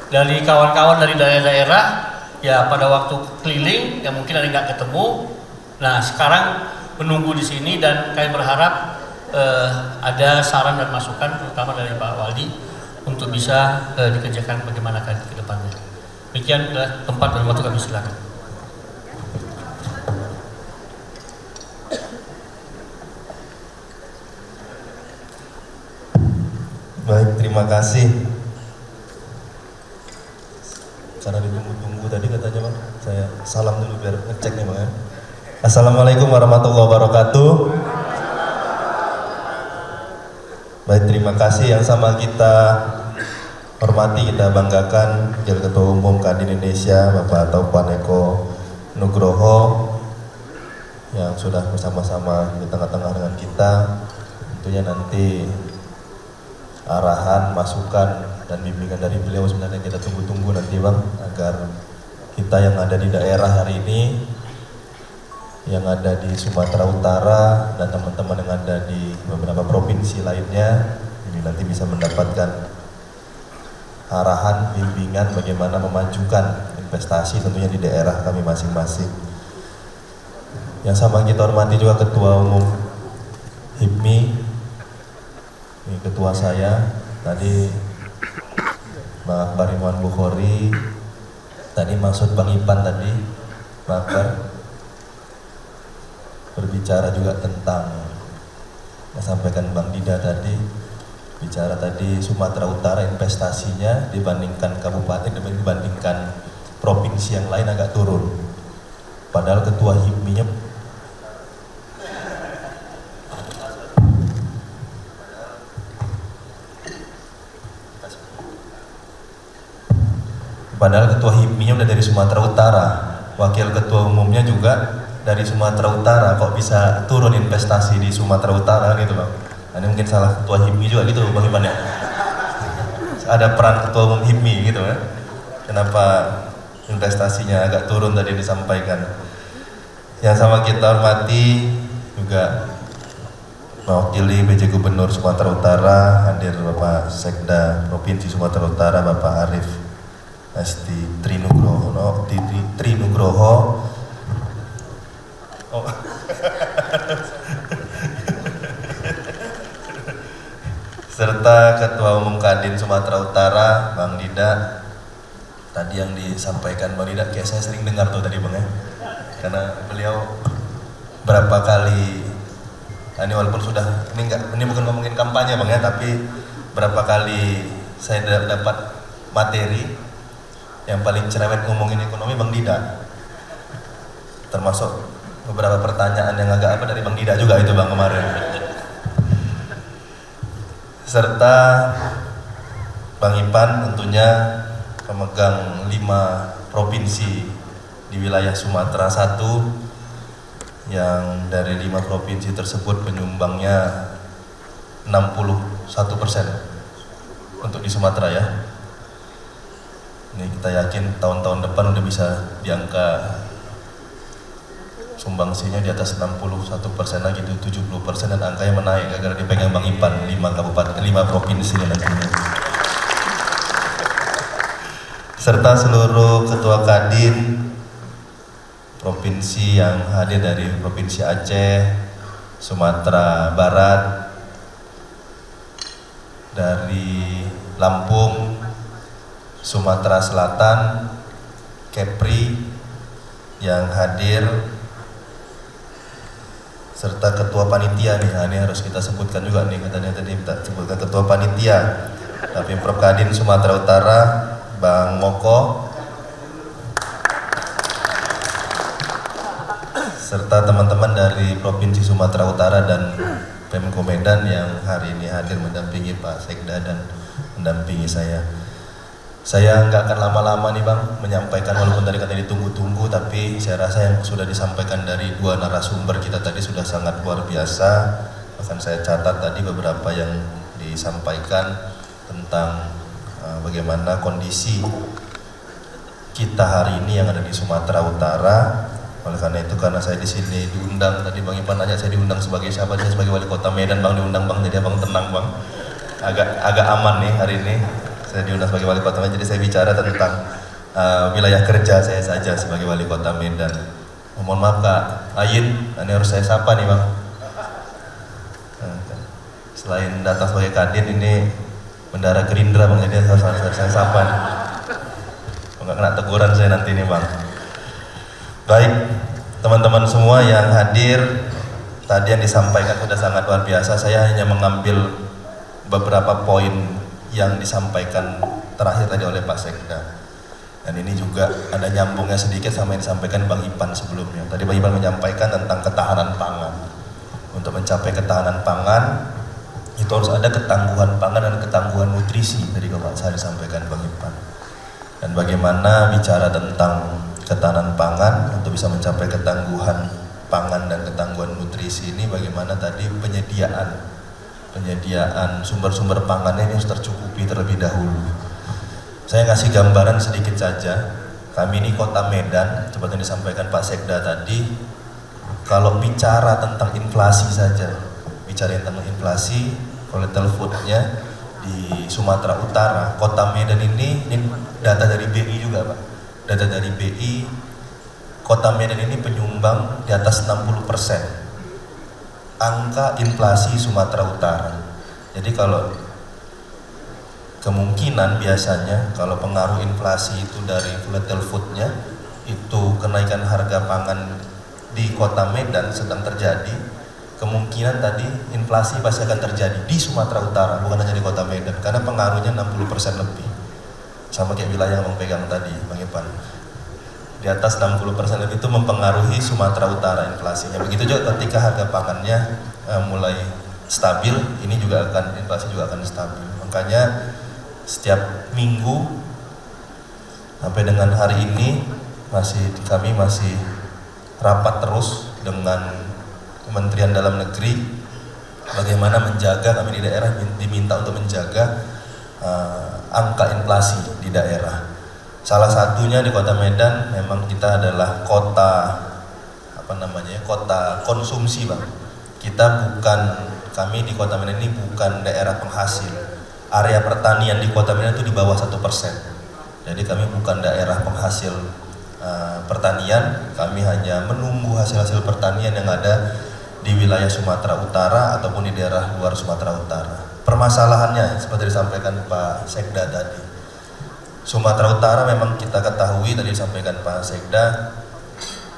dari kawan-kawan dari daerah-daerah ya pada waktu keliling yang mungkin ada nggak ketemu. Nah sekarang menunggu di sini dan kami berharap ada saran dan masukan terutama dari Pak Waldi untuk bisa dikerjakan bagaimana ke depannya. Demikian tempat dan waktu kami silakan. Baik, terima kasih. Karena ditunggu-tunggu tadi katanya Bang, saya salam dulu biar ngecek nih Bang ya. Assalamualaikum warahmatullahi wabarakatuh. Baik, terima kasih. Yang sama kita hormati, kita banggakan Wakil Ketua Umum Kadin Indonesia Bapak Taufan Eko Nugroho yang sudah bersama-sama di tengah-tengah dengan kita. Tentunya nanti arahan, masukan, dan bimbingan dari beliau sebenarnya kita tunggu-tunggu nanti Bang, agar kita yang ada di daerah hari ini, yang ada di Sumatera Utara dan teman-teman yang ada di beberapa provinsi lainnya ini nanti bisa mendapatkan arahan, bimbingan bagaimana memajukan investasi tentunya di daerah kami masing-masing. Yang sama kita hormati juga Ketua Umum HIPMI, ini ketua saya tadi Bang Ridwan Bukhari, tadi maksud Bang Ipan tadi, Bang Akbar berbicara juga tentang yang sampaikan Bang Dida tadi, bicara tadi Sumatera Utara investasinya dibandingkan kabupaten, dibandingkan provinsi yang lain agak turun. Padahal ketua HIPMI-nya ketua HIPMI-nya udah dari Sumatera Utara, wakil ketua umumnya juga dari Sumatera Utara, kok bisa turun investasi di Sumatera Utara kan gitu Bang. Nah, ini mungkin salah ketua HIPMI juga gitu Bang Ipan ya. Ada peran ketua umum HIPMI gitu ya. Kenapa investasinya agak turun tadi disampaikan. Yang sama kita hormati juga mewakili PJ Gubernur Sumatera Utara, hadir Bapak Sekda Provinsi Sumatera Utara Bapak Arif Asti Trinugroho, serta Ketua Umum Kadin Sumatera Utara Bang Dida. Tadi yang disampaikan Bang Dida kayak saya sering dengar tuh tadi Bang ya, karena beliau berapa kali, ini walaupun sudah ini bukan ngomongin kampanye Bang ya, tapi berapa kali saya dapat materi yang paling cerewet ngomongin ekonomi Bang Dida, termasuk beberapa pertanyaan yang agak apa dari Bang Dida juga itu Bang kemarin, serta Bang Ipan tentunya pemegang 5 provinsi di wilayah Sumatera 1, yang dari 5 provinsi tersebut penyumbangnya 61% untuk di Sumatera ya. Ini kita yakin tahun-tahun depan udah bisa di angka sumbangsinya di atas 61% lagi, itu 70%, dan angkanya menaik gara-gara dipegang Bang Ipan 5 kabupaten, 5 provinsi nantinya. Serta seluruh ketua Kadin provinsi yang hadir dari Provinsi Aceh, Sumatera Barat, dari Lampung, Sumatera Selatan, Kepri yang hadir, serta ketua panitia nih. Nah, ini harus kita sebutkan juga nih, katanya tadi minta sebutkan ketua panitia tapi Prof Kadin Sumatera Utara Bang Moko, serta teman-teman dari Provinsi Sumatera Utara dan Pemko Medan yang hari ini hadir mendampingi Pak Sekda dan mendampingi saya. Saya nggak akan lama-lama nih Bang menyampaikan, walaupun tadi katanya ditunggu-tunggu, tapi saya rasa yang sudah disampaikan dari 2 narasumber kita tadi sudah sangat luar biasa. Bahkan saya catat tadi beberapa yang disampaikan tentang bagaimana kondisi kita hari ini yang ada di Sumatera Utara. Oleh karena itu, karena saya di sini diundang, tadi Bang Ipan nanya saya diundang sebagai siapa, saya sebagai wali kota Medan Bang diundang Bang, jadi Abang tenang Bang, agak aman nih hari ini. saya diundang sebagai wali kota Medan, jadi saya bicara tentang wilayah kerja saya saja sebagai wali kota Medan. Mohon maaf Kak Ayin, ini harus saya sapa nih Bang. Selain datang sebagai kadin, ini bendara Gerindra Bang, jadi harus saya sapa nih. Nggak kena teguran saya nanti nih Bang. Baik, teman-teman semua yang hadir, tadi yang disampaikan sudah sangat luar biasa. Saya hanya mengambil beberapa poin yang disampaikan terakhir tadi oleh Pak Sekda. Dan ini juga ada nyambungnya sedikit sama yang disampaikan Bang Ipan sebelumnya. Tadi Bang Ipan menyampaikan tentang ketahanan pangan. Untuk mencapai ketahanan pangan, itu harus ada ketangguhan pangan dan ketangguhan nutrisi. Tadi Bapak saya disampaikan Bang Ipan. Dan bagaimana bicara tentang ketahanan pangan, untuk bisa mencapai ketangguhan pangan dan ketangguhan nutrisi ini, bagaimana tadi penyediaan sumber-sumber pangannya ini harus tercukupi terlebih dahulu. Saya ngasih gambaran sedikit saja. Kami ini kota Medan, seperti yang disampaikan Pak Sekda tadi, kalau bicara tentang inflasi saja, bicara tentang inflasi, volatile food-nya di Sumatera Utara, kota Medan ini data dari BI juga Pak, data dari BI, kota Medan ini penyumbang di atas 60% angka inflasi Sumatera Utara. Jadi kalau kemungkinan biasanya kalau pengaruh inflasi itu dari volatile food-nya, itu kenaikan harga pangan di kota Medan sedang terjadi, kemungkinan tadi inflasi pasti akan terjadi di Sumatera Utara, bukan hanya di kota Medan, karena pengaruhnya 60% lebih. Sama kayak wilayah yang Bang pegang tadi, Bang Ipan. Di atas 60% lebih itu mempengaruhi Sumatera Utara inflasinya. Begitu juga ketika harga pangannya mulai stabil, ini juga akan, inflasi juga akan stabil. Makanya setiap minggu sampai dengan hari ini kami masih rapat terus dengan Kementerian Dalam Negeri, bagaimana menjaga, kami di daerah diminta untuk menjaga angka inflasi di daerah. Salah satunya di kota Medan, memang kita adalah kota kota konsumsi Bang. Kami di kota Medan ini bukan daerah penghasil. Area pertanian di kota Medan itu di bawah 1%. Jadi kami bukan daerah penghasil pertanian, kami hanya menunggu hasil-hasil pertanian yang ada di wilayah Sumatera Utara ataupun di daerah luar Sumatera Utara. Permasalahannya seperti disampaikan Pak Sekda tadi, Sumatera Utara memang kita ketahui, tadi disampaikan Pak Sekda,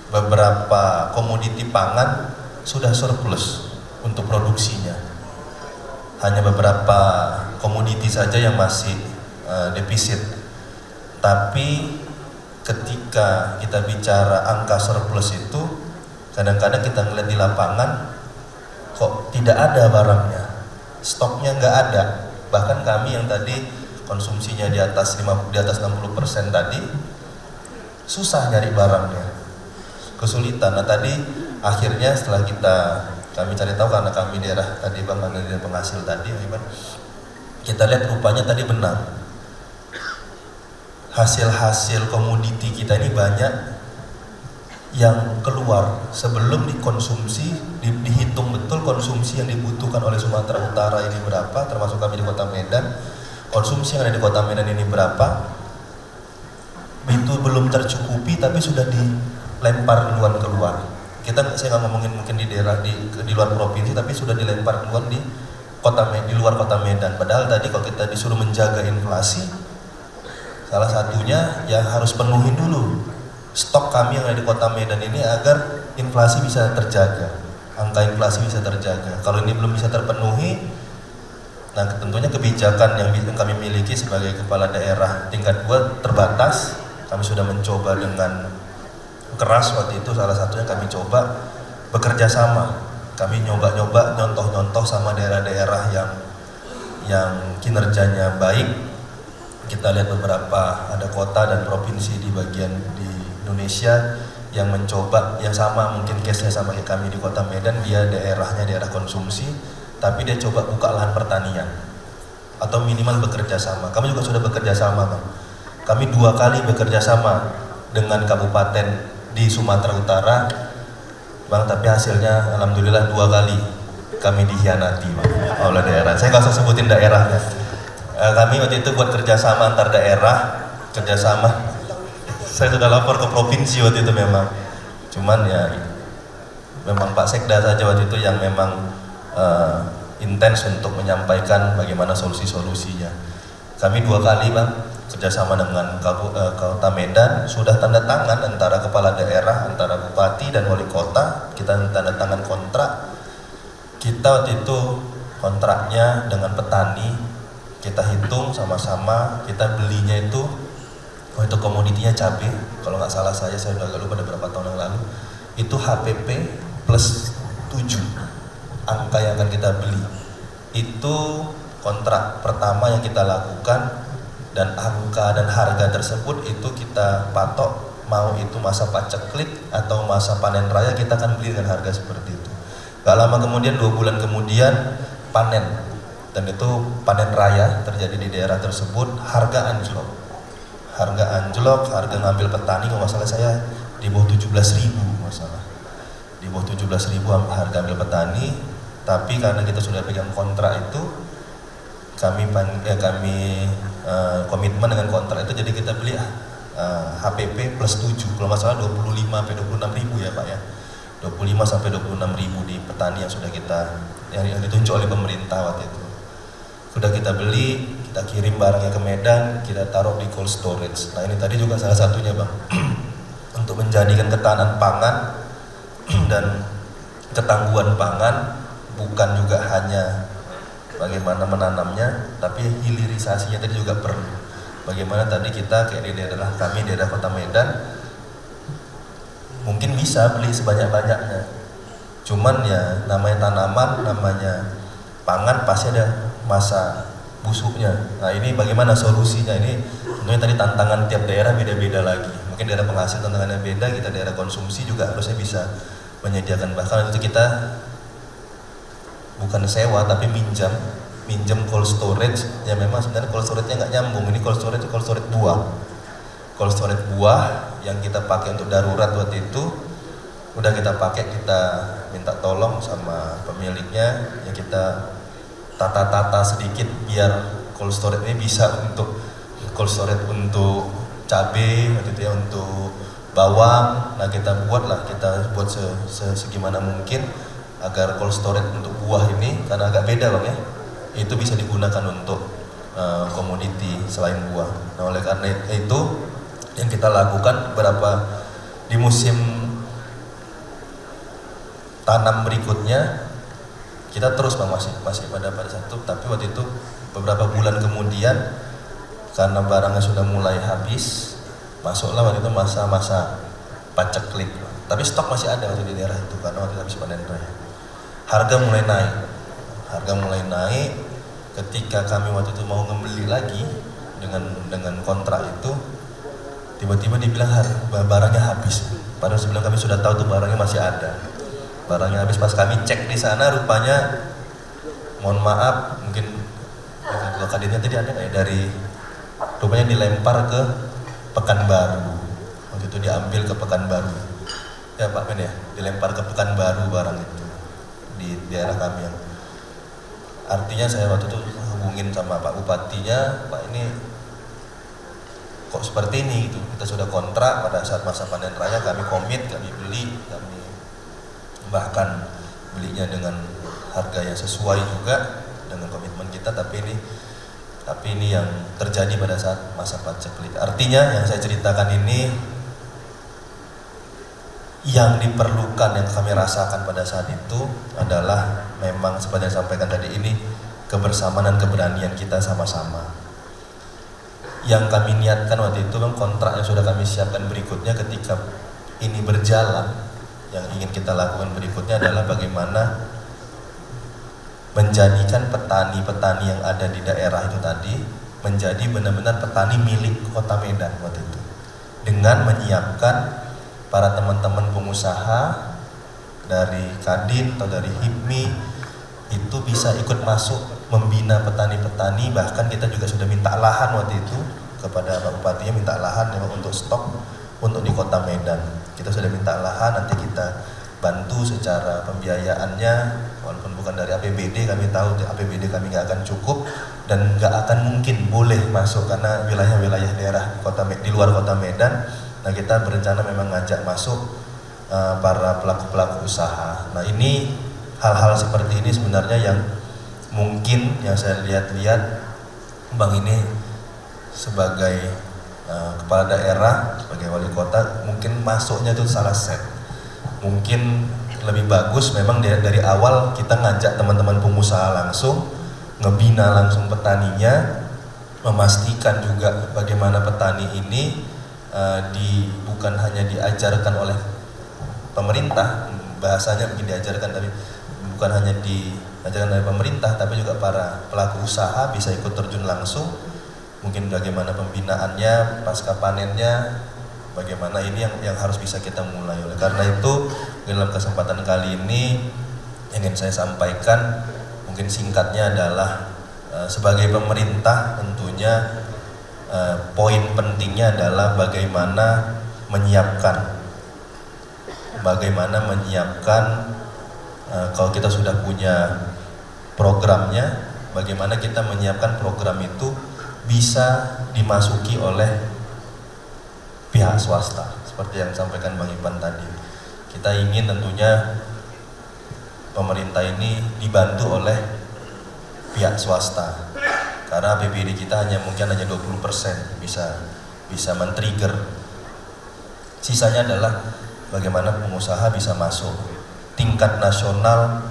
beberapa komoditi pangan sudah surplus untuk produksinya. Hanya beberapa komoditi saja yang masih defisit. Tapi ketika kita bicara angka surplus itu, kadang-kadang kita melihat di lapangan kok tidak ada barangnya, stoknya nggak ada. Bahkan kami yang tadi konsumsinya di atas 60% tadi, susah nyari barangnya, kesulitan. Nah tadi akhirnya setelah kami cari tahu, karena kami daerah tadi Bang, ada daerah penghasil tadi, kita lihat rupanya tadi benar. Hasil-hasil komoditi kita ini banyak yang keluar sebelum dikonsumsi, dihitung betul konsumsi yang dibutuhkan oleh Sumatera Utara ini berapa, termasuk kami di kota Medan, konsumsi yang ada di kota Medan ini berapa, itu belum tercukupi tapi sudah dilempar duluan keluar. Saya nggak ngomongin mungkin di daerah di luar provinsi, tapi sudah dilempar duluan di luar kota Medan. Padahal tadi kalau kita disuruh menjaga inflasi, salah satunya yang harus penuhin dulu stok kami yang ada di kota Medan ini agar inflasi bisa terjaga, angka inflasi bisa terjaga. Kalau ini belum bisa terpenuhi, nah tentunya kebijakan yang kami miliki sebagai kepala daerah tingkat 2 terbatas. Kami sudah mencoba dengan keras waktu itu, salah satunya kami coba bekerja sama. Kami nyoba-nyoba nyontoh-nyontoh sama daerah-daerah yang kinerjanya baik. Kita lihat beberapa, ada kota dan provinsi di bagian di Indonesia yang mencoba yang sama, mungkin case-nya sama kayak kami di kota Medan, dia daerahnya daerah konsumsi, tapi dia coba buka lahan pertanian atau minimal bekerja sama. Kami juga sudah bekerja sama Bang. Kami 2 kali bekerja sama dengan kabupaten di Sumatera Utara Bang, tapi hasilnya alhamdulillah 2 kali kami dikhianati Bang oleh daerah. Saya nggak usah sebutin daerahnya. Kami waktu itu buat kerjasama antar daerah, kerjasama. Saya sudah lapor ke provinsi waktu itu memang. Cuman ya memang Pak Sekda saja waktu itu yang memang intens untuk menyampaikan bagaimana solusi-solusinya. Kami 2 kali Bang kerjasama dengan Kota Medan, sudah tanda tangan antara kepala daerah, antara bupati dan wali kota. Kita tanda tangan kontrak. Kita waktu itu kontraknya dengan petani, kita hitung sama-sama, kita belinya itu itu komoditinya cabai, kalau nggak salah saya sudah agak lupa, ada berapa tahun yang lalu, itu HPP plus 7 angka yang akan kita beli. Itu kontrak pertama yang kita lakukan, dan angka dan harga tersebut itu kita patok, mau itu masa paceklik atau masa panen raya kita akan beli dengan harga seperti itu. Gak lama kemudian, 2 bulan kemudian panen, dan itu panen raya terjadi di daerah tersebut. Harga anjlok, harga ngambil petani kalau masalah saya di bawah 17.000 masalah, di bawah 17.000 harga ambil petani. Tapi karena kita sudah pegang kontrak itu, kami komitmen dengan kontrak itu, jadi kita beli HPP plus 7, kalau masalah 25 sampai 26.000 ya Pak ya, 25 sampai 26.000 di petani yang sudah kita yang ditunjuk oleh pemerintah waktu itu. Sudah kita beli, kita kirim barangnya ke Medan, kita taruh di cold storage. Nah ini tadi juga salah satunya Bang, untuk menjadikan ketahanan pangan dan ketangguhan pangan, bukan juga hanya bagaimana menanamnya, tapi hilirisasinya tadi juga perlu. Bagaimana tadi kita kayak di daerah kami, daerah Kota Medan, mungkin bisa beli sebanyak-banyaknya. Cuman ya namanya tanaman, namanya pangan pasti ada masa busuknya. Nah ini bagaimana solusinya, ini tentunya tadi tantangan tiap daerah beda-beda lagi. Mungkin daerah penghasil tantangannya beda, kita daerah konsumsi juga harusnya bisa menyediakan. Bahkan itu kita bukan sewa tapi minjam cold storage. Ya memang sebenarnya cold storage-nya nggak nyambung. Ini cold storage buah, cold storage buah yang kita pakai untuk darurat waktu itu. Udah kita pakai, kita minta tolong sama pemiliknya, yang kita tata-tata sedikit biar cold storage ini bisa untuk cold storage untuk cabai waktu itu ya, untuk bawang. Nah kita buat segimana mungkin agar cold storage untuk buah ini, karena agak beda Bang ya, itu bisa digunakan untuk komoditi selain buah. Nah oleh karena itu yang kita lakukan beberapa di musim tanam berikutnya, kita terus Bang masih pada satu, tapi waktu itu beberapa bulan kemudian karena barangnya sudah mulai habis, masuklah waktu itu masa-masa paceklik. Tapi stok masih ada waktu di daerah itu karena waktu itu habis panen raya. Harga mulai naik ketika kami waktu itu mau membeli lagi dengan kontrak itu, tiba-tiba dibilang barangnya habis. Padahal sebelum kami sudah tahu tuh barangnya masih ada. Barangnya habis. Pas kami cek di sana, rupanya mohon maaf, mungkin kadinnya tadi ada kayak dari rupanya dilempar ke Pekanbaru. Waktu itu diambil ke Pekanbaru. Ya Pak Men ya, dilempar ke Pekanbaru barang itu di daerah kami. Yang artinya saya waktu itu hubungin sama Pak Bupatinya, Pak ini kok seperti ini gitu. Kita sudah kontrak pada saat masa panen raya, kami komit, kami beli, kami bahkan belinya dengan harga yang sesuai juga dengan komitmen kita, tapi ini yang terjadi pada saat masa paceklik. Artinya yang saya ceritakan ini, yang diperlukan, yang kami rasakan pada saat itu adalah memang seperti yang sampaikan tadi ini, kebersamaan dan keberanian kita sama-sama. Yang kami niatkan waktu itu memang kontrak yang sudah kami siapkan berikutnya ketika ini berjalan. Yang ingin kita lakukan berikutnya adalah bagaimana menjadikan petani-petani yang ada di daerah itu tadi menjadi benar-benar petani milik Kota Medan waktu itu, dengan menyiapkan para teman-teman pengusaha dari Kadin atau dari HIPMI itu bisa ikut masuk membina petani-petani. Bahkan kita juga sudah minta lahan waktu itu kepada Pak Bupatinya, minta lahan memang untuk stok untuk di Kota Medan. Kita sudah minta lahan, nanti kita bantu secara pembiayaannya, walaupun bukan dari APBD, kami tahu APBD kami nggak akan cukup dan nggak akan mungkin boleh masuk karena wilayah-wilayah daerah di luar kota Medan. Nah, kita berencana memang ngajak masuk para pelaku-pelaku usaha. Nah, ini hal-hal seperti ini sebenarnya yang mungkin yang saya lihat-lihat Bang ini sebagai kepala daerah, sebagai wali kota mungkin masuknya itu salah set. Mungkin lebih bagus memang dari awal kita ngajak teman-teman pengusaha langsung, ngebina langsung petaninya, memastikan juga bagaimana petani ini bukan hanya diajarkan oleh pemerintah, bahasanya mungkin diajarkan, tapi bukan hanya diajarkan oleh pemerintah, tapi juga para pelaku usaha bisa ikut terjun langsung. Mungkin bagaimana pembinaannya, pasca panennya, bagaimana ini yang harus bisa kita mulai. Oleh karena itu, dalam kesempatan kali ini ingin saya sampaikan, mungkin singkatnya adalah sebagai pemerintah tentunya poin pentingnya adalah bagaimana menyiapkan kalau kita sudah punya programnya, bagaimana kita menyiapkan program itu bisa dimasuki oleh pihak swasta seperti yang disampaikan Bang Ipan tadi. Kita ingin tentunya pemerintah ini dibantu oleh pihak swasta karena APBD kita mungkin hanya 20% bisa men-trigger. Sisanya adalah bagaimana pengusaha bisa masuk tingkat nasional.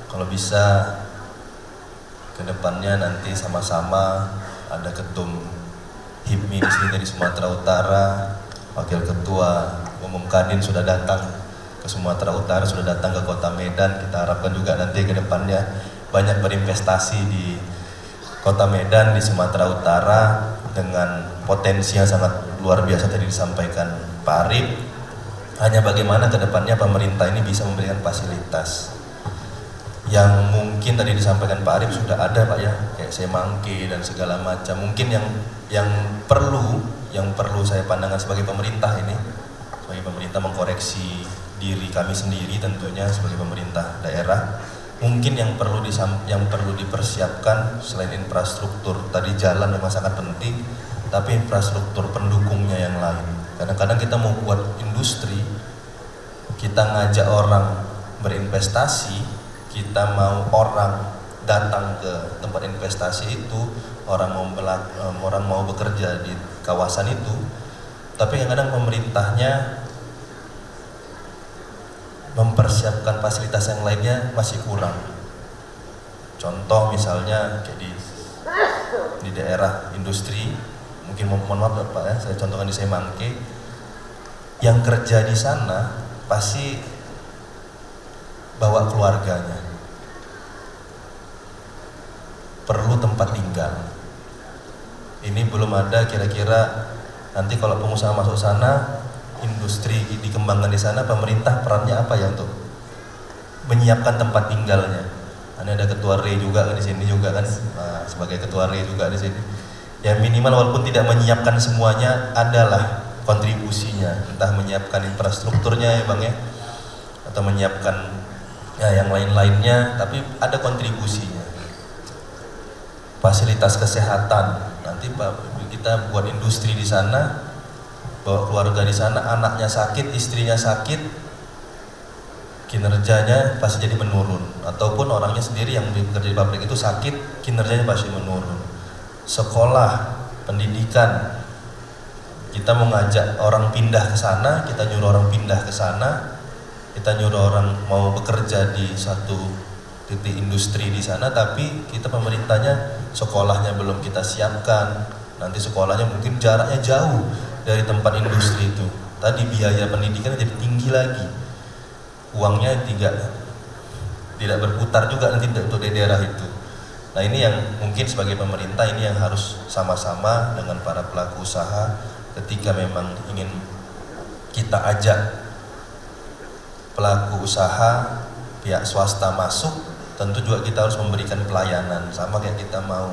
Kalau bisa kedepannya nanti sama-sama ada ketum HIPMI di sini dari Sumatera Utara, wakil ketua umum Kadin sudah datang ke Sumatera Utara, sudah datang ke kota Medan. Kita harapkan juga nanti ke depannya banyak berinvestasi di kota Medan, di Sumatera Utara dengan potensi yang sangat luar biasa tadi disampaikan Pak Arif. Hanya bagaimana ke depannya pemerintah ini bisa memberikan fasilitas yang mungkin tadi disampaikan Pak Arif sudah ada Pak ya, kayak semangke dan segala macam. Mungkin yang perlu saya pandangkan sebagai pemerintah ini, sebagai pemerintah mengkoreksi diri kami sendiri tentunya sebagai pemerintah daerah. Mungkin yang perlu dipersiapkan selain infrastruktur tadi, jalan memang sangat penting, tapi infrastruktur pendukungnya yang lain. Kadang-kadang kita mau buat industri, kita ngajak orang berinvestasi, kita mau orang datang ke tempat investasi itu, orang mau bekerja di kawasan itu, tapi kadang-kadang pemerintahnya mempersiapkan fasilitas yang lainnya masih kurang. Contoh misalnya kayak di daerah industri, mungkin mohon maaf Pak ya, saya contohkan di Semangke, yang kerja di sana pasti bawa keluarganya, perlu tempat tinggal. Ini belum ada kira-kira nanti kalau pengusaha masuk sana, industri dikembangkan di sana, pemerintah perannya apa ya untuk menyiapkan tempat tinggalnya. Ini ada ketua RE juga di sini juga kan, nah, sebagai ketua RE juga di sini. Ya minimal walaupun tidak menyiapkan semuanya, adalah kontribusinya, entah menyiapkan infrastrukturnya ya Bang ya, atau menyiapkan ya yang lain-lainnya, tapi ada kontribusinya. Fasilitas kesehatan, nanti kita buat industri di sana, bawa keluarga di sana, anaknya sakit, istrinya sakit, kinerjanya pasti jadi menurun. Ataupun orangnya sendiri yang bekerja di pabrik itu sakit, kinerjanya pasti menurun. Sekolah, pendidikan, kita mau ngajak orang pindah ke sana, kita nyuruh orang pindah ke sana, kita nyuruh orang mau bekerja di satu titik industri di sana, tapi kita pemerintahnya sekolahnya belum kita siapkan. Nanti sekolahnya mungkin jaraknya jauh dari tempat industri itu. Tadi biaya pendidikan jadi tinggi lagi. Uangnya tidak berputar juga nanti untuk di daerah itu. Nah ini yang mungkin sebagai pemerintah ini yang harus sama-sama dengan para pelaku usaha ketika memang ingin kita ajak pelaku usaha, pihak swasta masuk, tentu juga kita harus memberikan pelayanan. Sama kayak kita mau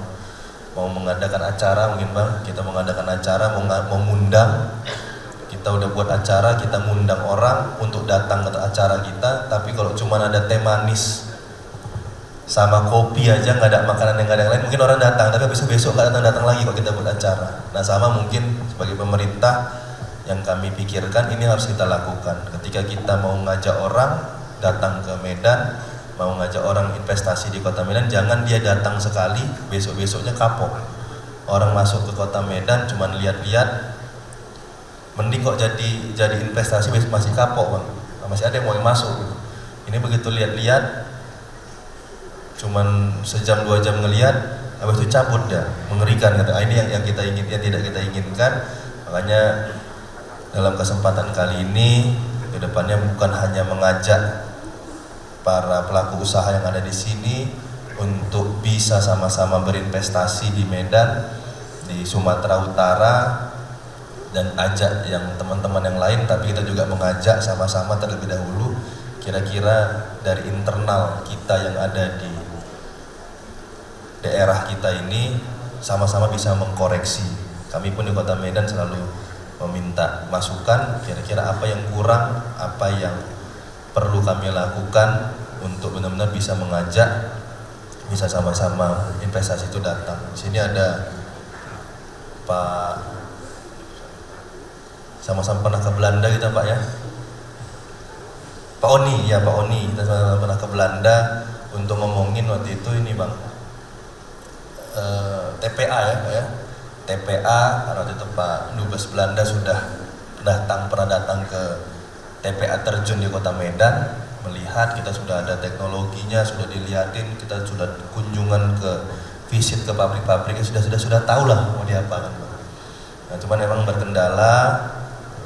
mengadakan acara mungkin Bang, kita mengadakan acara, mau mengundang, kita udah buat acara, kita ngundang orang untuk datang ke acara kita, tapi kalau cuma ada teh manis sama kopi aja nggak ada makanan yang nggak ada yang lain, mungkin orang datang, tapi besok nggak datang lagi kalau kita buat acara. Nah sama mungkin sebagai pemerintah yang kami pikirkan ini harus kita lakukan. Ketika kita mau ngajak orang datang ke Medan, mau ngajak orang investasi di Kota Medan, jangan dia datang sekali, besoknya kapok. Orang masuk ke Kota Medan cuman lihat-lihat, mending kok jadi investasi masih kapok bang, masih ada yang mau masuk. Ini begitu lihat-lihat, cuman sejam 2 jam ngelihat, habis itu cabut ya, mengerikan kata. Ini yang kita ingin, yang tidak kita inginkan. Makanya dalam kesempatan kali ini, kedepannya bukan hanya mengajak para pelaku usaha yang ada di sini untuk bisa sama-sama berinvestasi di Medan, di Sumatera Utara, dan ajak yang teman-teman yang lain, tapi kita juga mengajak sama-sama terlebih dahulu kira-kira dari internal kita yang ada di daerah kita ini sama-sama bisa mengkoreksi. Kami pun di Kota Medan selalu meminta masukan kira-kira apa yang kurang, apa yang perlu kami lakukan untuk benar-benar bisa mengajak, bisa sama-sama investasi itu datang. Di sini ada Pak, sama-sama pernah ke Belanda kita Pak ya, Pak Oni ya, Pak Oni, kita sama-sama pernah ke Belanda untuk ngomongin waktu itu ini bang, TPA ya Pak ya, TPA. Karena waktu itu Pak Dubes Belanda sudah pernah datang ke TPA terjun di Kota Medan, melihat kita sudah ada teknologinya, sudah dilihatin, kita sudah kunjungan ke visit ke pabrik-pabriknya, sudah tahu lah mau diapakan. Nah cuman memang berkendala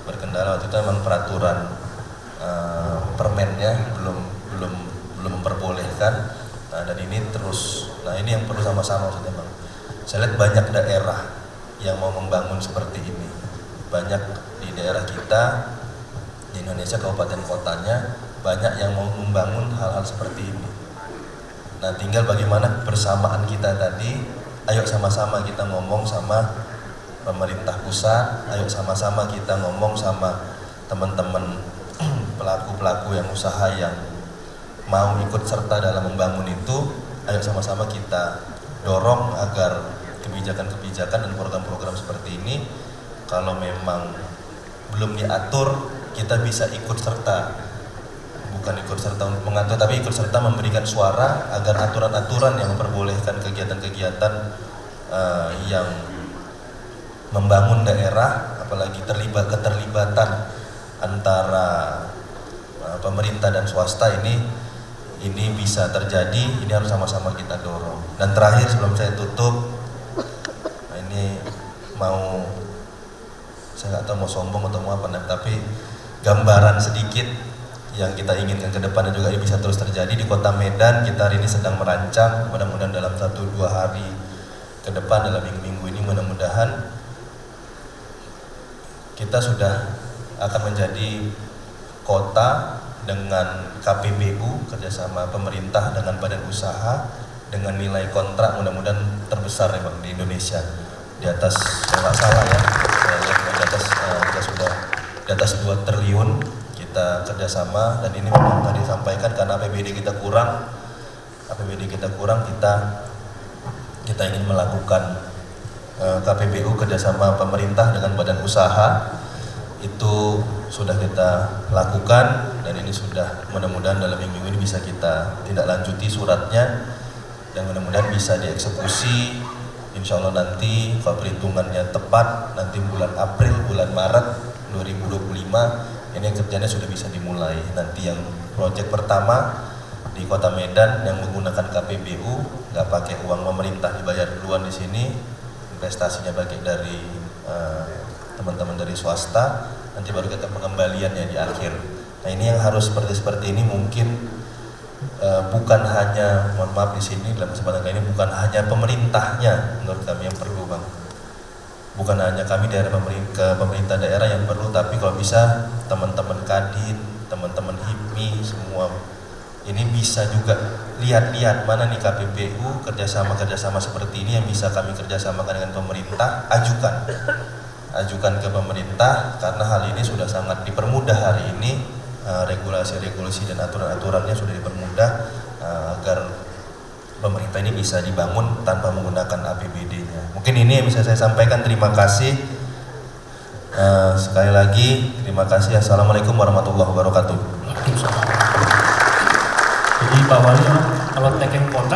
waktu itu memang peraturan permennya belum memperbolehkan. Nah dan ini terus, nah ini yang perlu sama-sama maksudnya bang. Saya lihat banyak daerah yang mau membangun seperti ini, banyak di daerah kita di Indonesia, kabupaten kotanya banyak yang mau membangun hal-hal seperti ini. Nah tinggal bagaimana persamaan kita tadi, ayo sama-sama kita ngomong sama pemerintah pusat, ayo sama-sama kita ngomong sama teman-teman pelaku-pelaku yang usaha yang mau ikut serta dalam membangun itu, ayo sama-sama kita dorong agar kebijakan-kebijakan dan program-program seperti ini kalau memang belum diatur, kita bisa ikut serta, bukan ikut serta untuk mengatur, tapi ikut serta memberikan suara agar aturan-aturan yang memperbolehkan kegiatan-kegiatan yang membangun daerah, apalagi keterlibatan antara pemerintah dan swasta ini bisa terjadi. Ini harus sama-sama kita dorong. Dan terakhir sebelum saya tutup, nah ini saya nggak tahu mau sombong atau mau apa, tapi gambaran sedikit yang kita inginkan ke depannya juga ini bisa terus terjadi di Kota Medan. Kita hari ini sedang merancang, mudah-mudahan dalam 1-2 hari ke depan, dalam minggu-minggu ini mudah-mudahan kita sudah akan menjadi kota dengan KPBU, kerjasama pemerintah dengan badan usaha, dengan nilai kontrak mudah-mudahan terbesar ya Bang di Indonesia, di atas, kalau nggak salah ya, kita sudah di atas 2 triliun kita kerjasama. Dan ini memang tadi disampaikan karena APBD kita kurang, kita ingin melakukan KPBU kerjasama pemerintah dengan badan usaha. Itu sudah kita lakukan dan ini sudah mudah-mudahan dalam minggu ini bisa kita tindak lanjuti suratnya dan mudah-mudahan bisa dieksekusi. Insya Allah nanti kalau perhitungannya tepat, nanti bulan April, bulan Maret 2025 ini kerjanya sudah bisa dimulai. Nanti yang proyek pertama di Kota Medan yang menggunakan KPBU, nggak pakai uang pemerintah, dibayar duluan di sini, investasinya baik dari teman-teman dari swasta, nanti baru kita pengembaliannya di akhir. Nah ini yang harus seperti ini mungkin bukan hanya, mohon maaf di sini dalam kesempatan kali ini bukan hanya pemerintahnya menurut kami yang perlu Bang, bukan hanya kami daerah pemerintah daerah yang perlu, tapi kalau bisa teman-teman Kadin, teman-teman HIPMI semua ini bisa juga lihat mana nih KPBU kerjasama seperti ini yang bisa kami kerjasamakan dengan pemerintah, ajukan ke pemerintah, karena hal ini sudah sangat dipermudah hari ini, regulasi dan aturan-aturannya sudah dipermudah agar pemerintah ini bisa dibangun tanpa menggunakan APBD-nya. Mungkin ini yang bisa saya sampaikan. Terima kasih. Sekali lagi terima kasih. Assalamualaikum warahmatullahi wabarakatuh. Jadi Pak Wali kalau taking kontrak